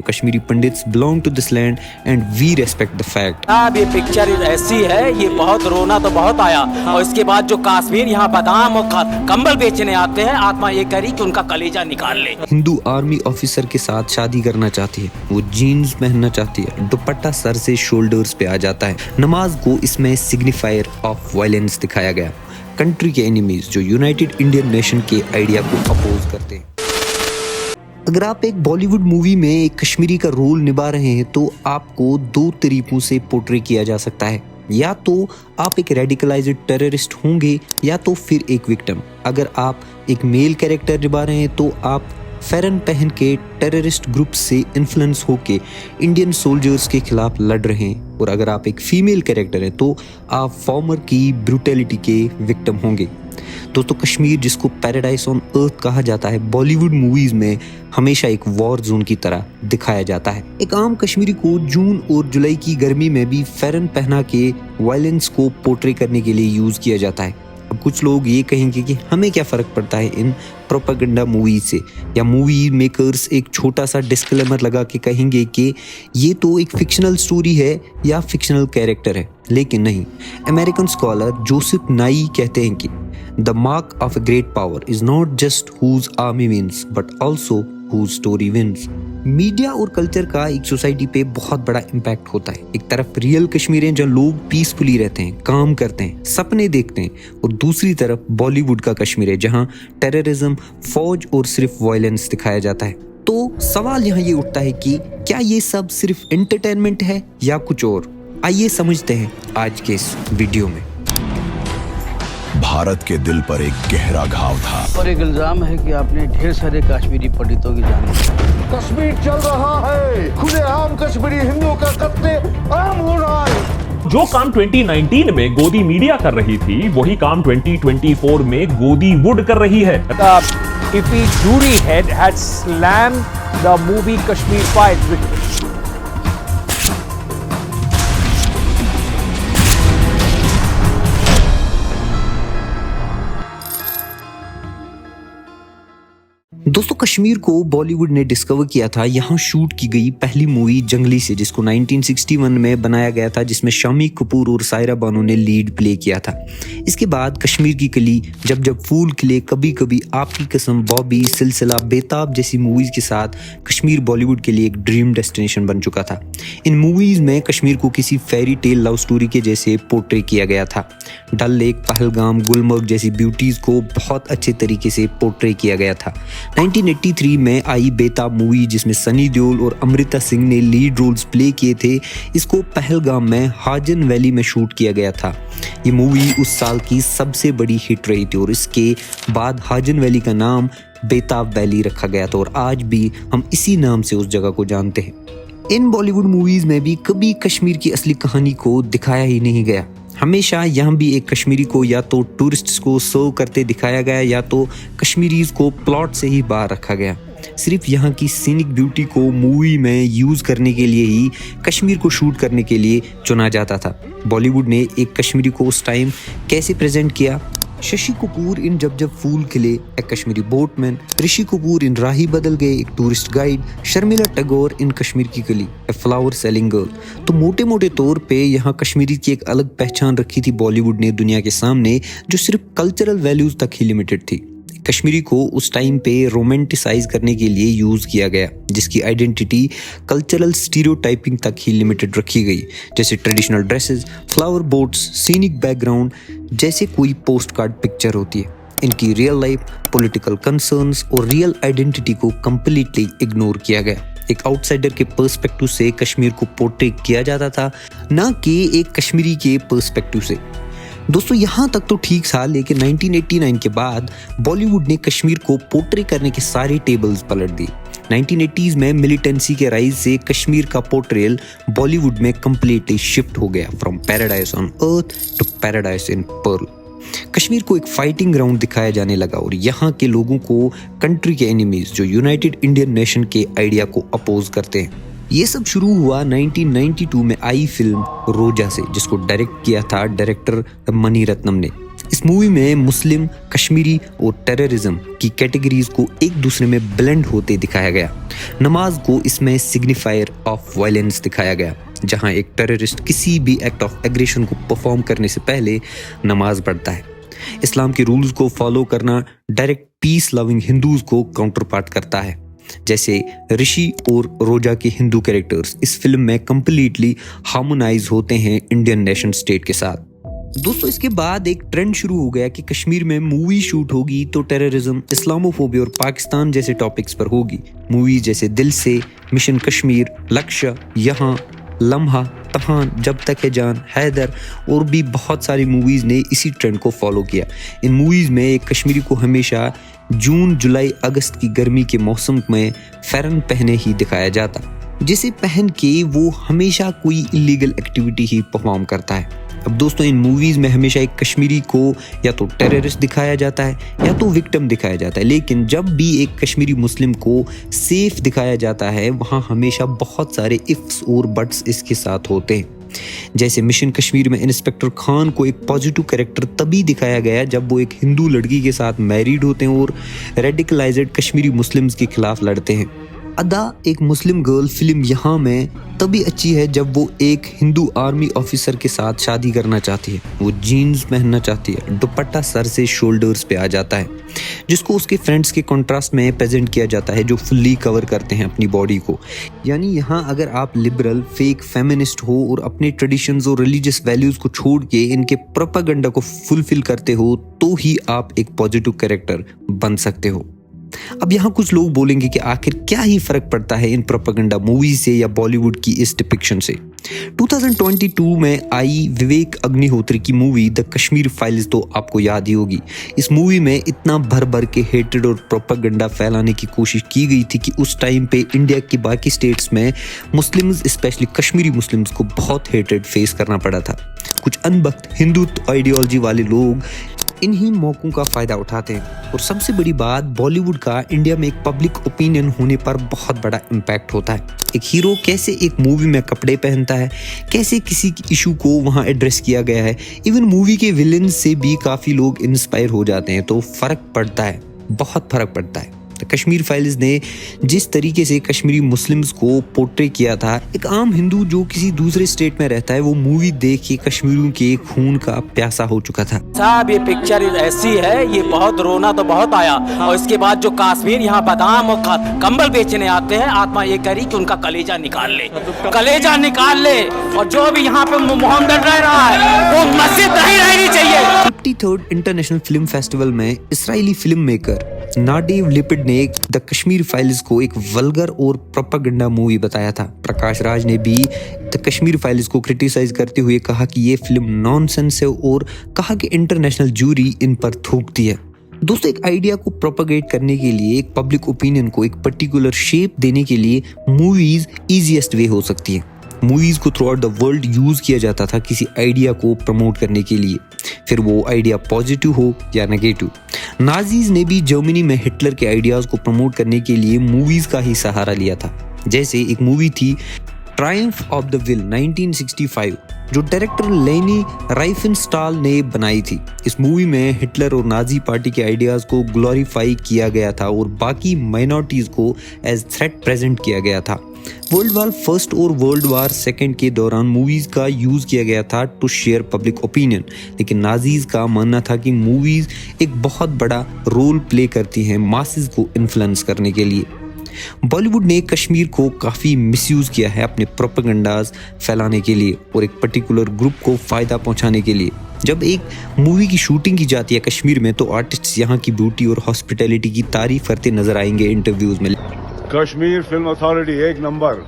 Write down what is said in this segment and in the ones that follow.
Kashmiri Pandits belong to this land and we respect the fact. अब ये picture ऐसी है, ये बहुत रोना तो बहुत आया। और इसके बाद जो कश्मीर यहाँ बादाम और कंबल बेचने आते हैं, आत्मा ये करी कि उनका कलेजा निकाल ले। हिंदू आर्मी ऑफिसर के साथ शादी करना चाहती है, वो जीन्स पहनना चाहती है, दुपट्टा सर से शोल्डर्स पे आ जाता है। नमाज को इसमें सिग्निफायर ऑफ वायलेंस दिखाया गया। कंट्री के एनिमीज जो यूनाइटेड इंडियन नेशन के आइडिया को अपोज करते हैं। अगर आप एक बॉलीवुड मूवी में एक कश्मीरी का रोल निभा रहे हैं तो आपको दो तरीकों से पोर्ट्रे किया जा सकता है। या तो आप एक रेडिकलाइज्ड टेररिस्ट होंगे या तो फिर एक विक्टिम। अगर आप एक मेल कैरेक्टर निभा रहे हैं तो आप फेरन पहन के टेररिस्ट ग्रुप से इन्फ्लुएंस होके इंडियन सोल्जर्स के खिलाफ लड़ रहे हैं। और अगर आप एक फीमेल कैरेक्टर हैं तो आप फॉर्मर की ब्रूटैलिटी के विक्टिम होंगे। दोस्तों, कश्मीर जिसको पैराडाइज ऑन अर्थ कहा जाता है, बॉलीवुड मूवीज में हमेशा एक वॉर जोन की तरह दिखाया जाता है। एक आम कश्मीरी को जून और जुलाई की गर्मी में भी फेरन पहना के वायलेंस को पोर्ट्रे करने के लिए यूज किया जाता है। अब कुछ लोग ये कहेंगे कि हमें क्या फर्क पड़ता है इन प्रोपेगेंडा मूवीज से, या मूवी मेकर्स एक छोटा सा डिस्क्लेमर लगा के कहेंगे कि ये तो एक फिक्शनल स्टोरी है या फिक्शनल कैरेक्टर है। लेकिन नहीं, अमेरिकन स्कॉलर जोसेफ नाई कहते हैं कि the mark of a great power is not just whose army wins but also whose story wins. Media और कल्चर का एक सोसाइटी पे बहुत बड़ा इम्पैक्ट होता है। एक तरफ रियल कश्मीर है जहाँ लोग पीसफुली रहते हैं, काम करते हैं, सपने देखते हैं, और दूसरी तरफ बॉलीवुड का कश्मीर है जहाँ टेररिज्म, फौज और सिर्फ वायलेंस दिखाया जाता है। तो सवाल यहाँ ये उठता है कि क्या ये सब सिर्फ एंटरटेनमेंट है या कुछ और? आइए समझते हैं आज के इस वीडियो में। भारत के दिल पर एक गहरा घाव था और एक इल्जाम है कि आपने ढेर सारे कश्मीरी पंडितों की जान ली। कश्मीर चल रहा है, खुलेआम कश्मीरी हिंदुओं का कत्ले आम हो रहा है। जो काम 2019 में गोदी मीडिया कर रही थी, वही काम 2024 में गोदी वुड कर रही है। Iffy jury head had slammed the movie Kashmir Files with दोस्तों, कश्मीर को बॉलीवुड ने डिस्कवर किया था। यहाँ शूट की गई पहली मूवी जंगली से, जिसको 1961 में बनाया गया था, जिसमें शामी कपूर और सायरा बानो ने लीड प्ले किया था। इसके बाद कश्मीर की कली, जब जब फूल खिले, कभी कभी, आपकी कसम, बॉबी, सिलसिला, बेताब जैसी मूवीज के साथ कश्मीर बॉलीवुड के लिए एक ड्रीम डेस्टिनेशन बन चुका था। इन मूवीज में कश्मीर को किसी फेरी टेल लव स्टोरी के जैसे पोर्ट्रे किया गया था। डल लेक, पहलगाम, गुलमर्ग जैसी ब्यूटीज को बहुत अच्छे तरीके से पोर्ट्रे किया गया था। 1983 में आई बेताब मूवी, जिसमें सनी देओल और अमृता सिंह ने लीड रोल्स प्ले किए थे, इसको पहलगाम में हाजन वैली में शूट किया गया था। ये मूवी उस साल की सबसे बड़ी हिट रही थी और इसके बाद हाजन वैली का नाम बेताब वैली रखा गया था और आज भी हम इसी नाम से उस जगह को जानते हैं। इन बॉलीवुड मूवीज में भी कभी कश्मीर की असली कहानी को दिखाया ही नहीं गया। हमेशा यहाँ भी एक कश्मीरी को या तो टूरिस्ट्स को सर्व करते दिखाया गया या तो कश्मीरीज को प्लॉट से ही बाहर रखा गया। सिर्फ यहाँ की सीनिक ब्यूटी को मूवी में यूज करने के लिए ही कश्मीर को शूट करने के लिए चुना जाता था। बॉलीवुड ने एक कश्मीरी को उस टाइम कैसे प्रेजेंट किया? शशि कपूर इन जब जब फूल खिले, एक कश्मीरी बोटमैन, ऋषि कपूर इन राही बदल गए, एक टूरिस्ट गाइड, शर्मिला टैगोर इन कश्मीर की कली, ए फ्लावर सेलिंग गर्ल। तो मोटे मोटे तौर पे यहाँ कश्मीरी की एक अलग पहचान रखी थी बॉलीवुड ने दुनिया के सामने, जो सिर्फ कल्चरल वैल्यूज तक ही लिमिटेड थी। कश्मीरी को उस टाइम पे रोमांटिसाइज करने के लिए यूज किया गया, जिसकी आइडेंटिटी कल्चरल स्टीरियोटाइपिंग तक ही लिमिटेड रखी गई, जैसे traditional dresses, flower boats, scenic background जैसे कोई पोस्ट कार्ड पिक्चर होती है। इनकी रियल लाइफ, पॉलिटिकल कंसर्न्स और रियल आइडेंटिटी को कंप्लीटली इग्नोर किया गया। एक आउटसाइडर के पर्सपेक्टिव से कश्मीर को पोर्ट्रे किया जाता था, ना कि एक कश्मीरी के पर्सपेक्टिव से। दोस्तों, यहाँ तक तो ठीक था, लेकिन 1989 के बाद बॉलीवुड ने कश्मीर को पोर्ट्रे करने के सारे टेबल्स पलट दिए। 1980s में मिलिटेंसी के राइज से कश्मीर का पोर्ट्रेयल बॉलीवुड में कंप्लीटली शिफ्ट हो गया, from paradise on earth to paradise in peril. Kashmir को एक फाइटिंग ग्राउंड दिखाया जाने लगा और यहाँ के लोगों को कंट्री के एनिमीज जो यूनाइटेड इंडियन नेशन के आइडिया को अपोज करते हैं। ये सब शुरू हुआ 1992 में आई फिल्म रोजा से, जिसको डायरेक्ट किया था डायरेक्टर मणि रत्नम ने। इस इस मूवी में मुस्लिम, कश्मीरी और टेररिज्म की कैटेगरीज को एक दूसरे में ब्लेंड होते दिखाया गया। नमाज को इसमें सिग्निफायर ऑफ वायलेंस दिखाया गया, जहां एक टेररिस्ट किसी भी एक्ट ऑफ एग्रेशन को परफॉर्म करने से पहले नमाज पढ़ता है। इस्लाम के रूल्स को फॉलो करना डायरेक्ट पीस लविंग हिंदूज को काउंटर पार्ट करता है। जैसे ऋषि और रोजा के हिंदू कैरेक्टर्स इस फिल्म में कंप्लीटली हार्मोनाइज होते हैं इंडियन नेशन स्टेट के साथ। दोस्तों, इसके बाद एक ट्रेंड शुरू हो गया कि कश्मीर में मूवी शूट होगी तो टेररिज्म, इस्लामोफोबिया और पाकिस्तान जैसे टॉपिक्स पर होगी। मूवीज जैसे दिल से, मिशन कश्मीर, लक्ष्य, यहाँ, लम्हा, तहान, जब तक है जान, हैदर और भी बहुत सारी मूवीज ने इसी ट्रेंड को फॉलो किया। इन मूवीज में एक कश्मीरी को हमेशा जून, जुलाई, अगस्त की गर्मी के मौसम में फेरन पहने ही दिखाया जाता, जिसे पहन के वो हमेशा कोई इलीगल एक्टिविटी ही परफॉर्म करता है। अब दोस्तों, इन मूवीज में हमेशा एक कश्मीरी को या तो टेररिस्ट दिखाया जाता है या तो विक्टिम दिखाया जाता है, लेकिन जब भी एक कश्मीरी मुस्लिम को सेफ दिखाया जाता है वहाँ हमेशा बहुत सारे इफ्स और बट्स इसके साथ होते हैं। जैसे मिशन कश्मीर में इंस्पेक्टर खान को एक पॉजिटिव कैरेक्टर तभी दिखाया गया जब वो एक हिंदू लड़की के साथ मैरिड होते हैं और रेडिकलाइज्ड कश्मीरी मुस्लिम्स के खिलाफ लड़ते हैं। अदा, एक मुस्लिम गर्ल, फिल्म यहाँ में तभी अच्छी है जब वो एक हिंदू आर्मी ऑफिसर के साथ शादी करना चाहती है। वो जीन्स पहनना चाहती है, दुपट्टा सर से शोल्डर्स पे आ जाता है, जिसको उसके फ्रेंड्स के कॉन्ट्रास्ट में प्रेजेंट किया जाता है जो फुल्ली कवर करते हैं अपनी बॉडी को। यानी यहाँ अगर आप लिबरल, फेक फेमिनिस्ट हो और अपने ट्रेडिशंस और रिलीजियस वैल्यूज को छोड़ के इनके प्रोपेगेंडा को फुलफिल करते हो तो ही आप एक पॉजिटिव कैरेक्टर बन सकते हो। अब यहाँ कुछ लोग बोलेंगे कि आखिर क्या ही फर्क पड़ता है इन प्रोपेगेंडा मूवी से या बॉलीवुड की इस डिपिक्शन से। 2022 में आई विवेक अग्निहोत्री की मूवी द कश्मीर फाइल्स तो आपको याद ही होगी। इस मूवी में इतना भर भर के हेट्रेड और प्रोपेगेंडा फैलाने की कोशिश की गई थी कि उस टाइम पे इंडिया के बाकी स्टेट्स में मुस्लिम्स, स्पेशली कश्मीरी मुस्लिम्स को बहुत हेट्रेड फेस करना पड़ा था। कुछ अनबख्त हिंदुत्व आइडियोलॉजी वाले लोग इन्हीं मौकों का फायदा उठाते हैं। और सबसे बड़ी बात, बॉलीवुड का इंडिया में एक पब्लिक ओपिनियन होने पर बहुत बड़ा इम्पैक्ट होता है। एक हीरो कैसे एक मूवी में कपड़े पहनता है, कैसे किसी इशू को वहाँ एड्रेस किया गया है, इवन मूवी के विलेन से भी काफ़ी लोग इंस्पायर हो जाते हैं। तो फर्क पड़ता है, बहुत फर्क पड़ता है। कश्मीर फाइल्स ने जिस तरीके से कश्मीरी मुस्लिम्स को पोर्ट्रे किया था, एक आम हिंदू जो किसी दूसरे स्टेट में रहता है वो मूवी देख के कश्मीरियों के खून का प्यासा हो चुका था। साहब, ये पिक्चर ऐसी है, ये बहुत रोना तो बहुत आया। और इसके बाद जो कश्मीर यहाँ बादाम और कंबल बेचने आते हैं, आत्मा ये करी कि उनका कलेजा निकाल ले, कलेजा निकाल ले। और जो भी यहाँ पे मोहम्मद रह रहा है वो मस्जिद नहीं रहनी चाहिए। 53rd इंटरनेशनल फिल्म फेस्टिवल में इसराइली फिल्म मेकर नाडेव लिपिड ने द कश्मीर फाइल्स को एक वल्गर और प्रोपेगेंडा मूवी बताया था। प्रकाश राज ने भी द कश्मीर फाइल्स को क्रिटिसाइज करते हुए कहा कि ये फिल्म नॉनसेंस है और कहा कि इंटरनेशनल जूरी इन पर थूकती है। दोस्तों, एक आइडिया को प्रोपेगेट करने के लिए, एक पब्लिक ओपिनियन को एक पर्टिकुलर शेप देने के लिए मूवीज इजीएस्ट वे हो सकती है। मूवीज को through out the world use किया जाता था किसी आइडिया को प्रमोट करने के लिए, फिर वो आइडिया पॉजिटिव हो या नेगेटिव। नाजीज ने भी जर्मनी में हिटलर के आइडियाज को प्रमोट करने के लिए मूवीज का ही सहारा लिया था। जैसे एक मूवी थी ट्रायम्फ ऑफ द विल 1965, जो डायरेक्टर लेनी राइफेनस्टाल ने बनाई थी। इस मूवी में हिटलर और नाजी पार्टी के आइडियाज को ग्लोरीफाई किया गया था और बाकी माइनॉरिटीज को एज थ्रेट प्रेजेंट किया गया था। वर्ल्ड वार फर्स्ट और वर्ल्ड वार सेकेंड के दौरान मूवीज का यूज किया गया था टू शेयर पब्लिक ओपिनियन, लेकिन नाजीज का मानना था कि मूवीज एक बहुत बड़ा रोल प्ले करती हैं मासेस को इन्फ्लुएंस करने के लिए। बॉलीवुड ने कश्मीर को काफ़ी मिसयूज किया है अपने प्रोपेगेंडास फैलाने के लिए और एक पर्टिकुलर ग्रुप को फ़ायदा पहुंचाने के लिए। जब एक मूवी की शूटिंग की जाती है कश्मीर में तो आर्टिस्ट यहाँ की ब्यूटी और हॉस्पिटैलिटी की तारीफ करते नजर आएंगे इंटरव्यूज में। कश्मीर फिल्म अथॉरिटी एक नंबर।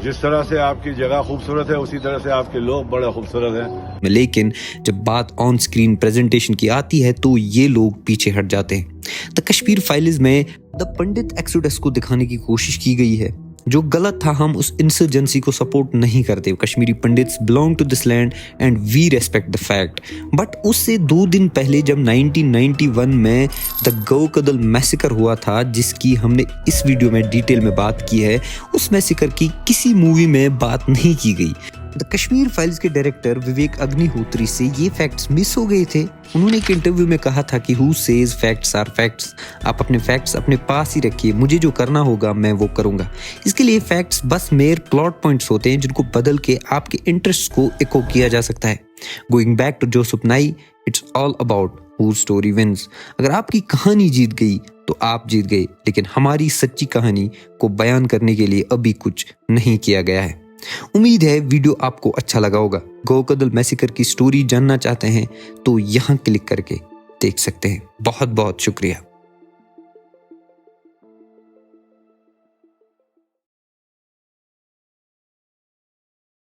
जिस तरह से आपकी जगह खूबसूरत है उसी तरह से आपके लोग बड़े खूबसूरत हैं। लेकिन जब बात ऑन स्क्रीन प्रेजेंटेशन की आती है तो ये लोग पीछे हट जाते हैं। द कश्मीर फाइल्स में द पंडित एक्सोडस को दिखाने की कोशिश की गई है, जो गलत था। हम उस इंसर्जेंसी को सपोर्ट नहीं करते। Kashmiri Pandits belong to this land and we respect the fact. But उससे 2 दिन पहले जब 1991 में द गौकदल मैसेकर हुआ था, जिसकी हमने इस वीडियो में डिटेल में बात की है, उस मैसेकर की किसी मूवी में बात नहीं की गई। द कश्मीर फाइल्स के डायरेक्टर विवेक अग्निहोत्री से ये फैक्ट्स मिस हो गए थे। उन्होंने एक इंटरव्यू में कहा था कि who says facts are facts, आप अपने फैक्ट्स अपने पास ही रखिए, मुझे जो करना होगा मैं वो करूंगा। इसके लिए फैक्ट्स बस मेयर प्लॉट पॉइंट्स होते हैं जिनको बदल के आपके इंटरेस्ट को इको किया जा सकता है। Going back to Joseph Nye, it's all about who story wins. अगर आपकी कहानी जीत गई तो आप जीत गए, लेकिन हमारी सच्ची कहानी को बयान करने के लिए अभी कुछ नहीं किया गया है। उम्मीद है वीडियो आपको अच्छा लगा होगा। गोकदल मैसेकर की स्टोरी जानना चाहते हैं तो यहाँ क्लिक करके देख सकते हैं। बहुत बहुत शुक्रिया।